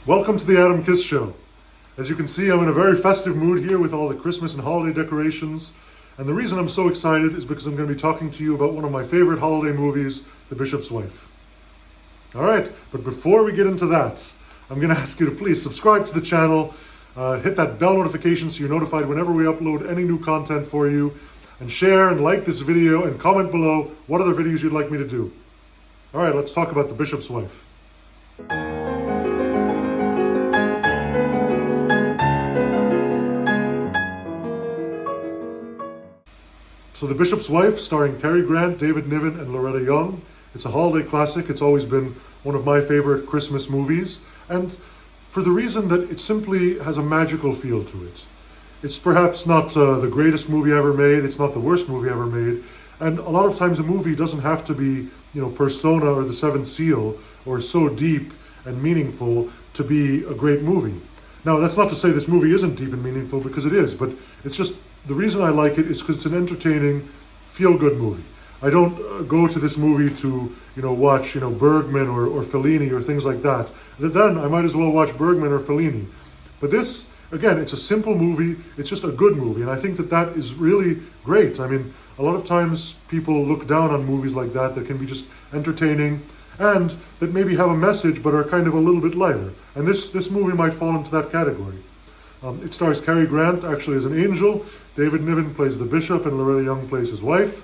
Welcome to the Adam Kiss Show. As you can see, I'm in a very festive mood here with all the Christmas and holiday decorations. And the reason I'm so excited is because I'm going to be talking to you about one of my favorite holiday movies, The Bishop's Wife. All right, but before we get into that, I'm going to ask you to please subscribe to the channel, hit that bell notification so you're notified whenever we upload any new content for you, and share and like this video and comment below what other videos you'd like me to do. All right, let's talk about The Bishop's Wife. So The Bishop's Wife, starring Cary Grant, David Niven, and Loretta Young. It's a holiday classic. It's always been one of my favorite Christmas movies. And for the reason that it simply has a magical feel to it. It's perhaps not the greatest movie ever made. It's not the worst movie ever made. And a lot of times a movie doesn't have to be, Persona or The Seventh Seal or so deep and meaningful to be a great movie. Now, that's not to say this movie isn't deep and meaningful, because it is, but it's just the reason I like it is because it's an entertaining, feel-good movie. I don't go to this movie to, watch, Bergman or Fellini or things like that. Then I might as well watch Bergman or Fellini. But this, again, it's a simple movie. It's just a good movie, and I think that is really great. I mean, a lot of times people look down on movies like that can be just entertaining and that maybe have a message but are kind of a little bit lighter. And this movie might fall into that category. It stars Cary Grant actually as an angel. David Niven plays the bishop and Loretta Young plays his wife.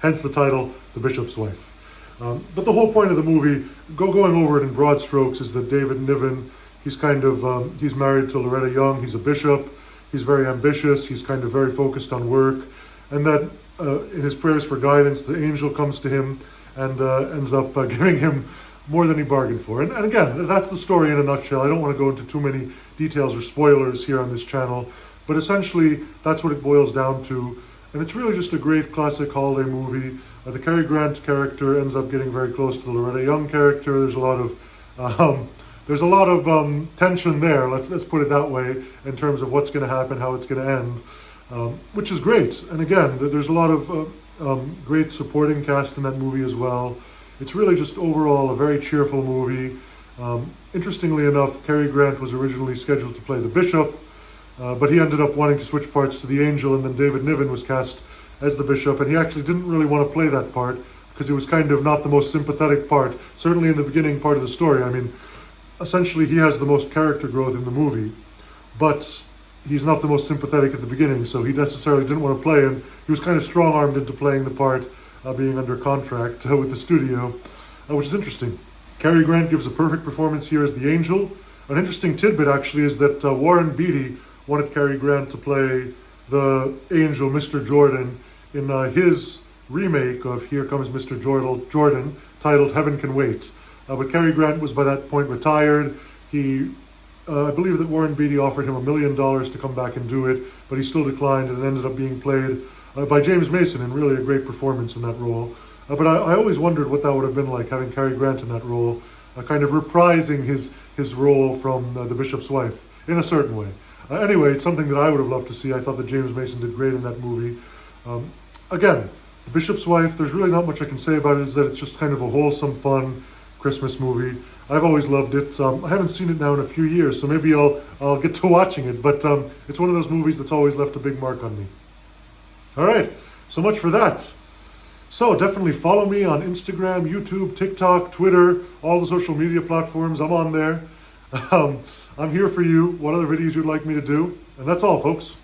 Hence the title, The Bishop's Wife. But the whole point of the movie, going over it in broad strokes, is that David Niven, he's married to Loretta Young. He's a bishop. He's very ambitious. He's kind of very focused on work. And that in his prayers for guidance, the angel comes to him and ends up giving him more than he bargained for. And again, that's the story in a nutshell. I don't want to go into too many details or spoilers here on this channel, but essentially that's what it boils down to. And it's really just a great classic holiday movie. The Cary Grant character ends up getting very close to the Loretta Young character. There's a lot of tension there. Let's put it that way, in terms of what's going to happen, how it's going to end, which is great. And again, there's a lot of great supporting cast in that movie as well. It's really just overall a very cheerful movie. Interestingly enough, Cary Grant was originally scheduled to play the bishop, but he ended up wanting to switch parts to the angel, and then David Niven was cast as the bishop, and he actually didn't really want to play that part because it was kind of not the most sympathetic part, certainly in the beginning part of the story. I mean, essentially he has the most character growth in the movie, but he's not the most sympathetic at the beginning, so he necessarily didn't want to play, and he was kind of strong-armed into playing the part, being under contract with the studio, which is interesting. Cary Grant gives a perfect performance here as the angel. An interesting tidbit, actually, is that Warren Beatty wanted Cary Grant to play the angel, Mr. Jordan, in his remake of Here Comes Mr. Jordan, titled Heaven Can Wait. But Cary Grant was by that point retired. I believe that Warren Beatty offered him $1 million to come back and do it, but he still declined, and it ended up being played by James Mason, and really a great performance in that role. But I always wondered what that would have been like, having Cary Grant in that role, kind of reprising his role from The Bishop's Wife, in a certain way. Anyway, it's something that I would have loved to see. I thought that James Mason did great in that movie. Again, The Bishop's Wife, there's really not much I can say about it, is that it's just kind of a wholesome, fun Christmas movie. I've always loved it. I haven't seen it now in a few years, so maybe I'll get to watching it, but it's one of those movies that's always left a big mark on me. All right, so much for that. So definitely follow me on Instagram, YouTube, TikTok, Twitter, all the social media platforms. I'm on there. I'm here for you. What other videos you'd like me to do? And that's all, folks.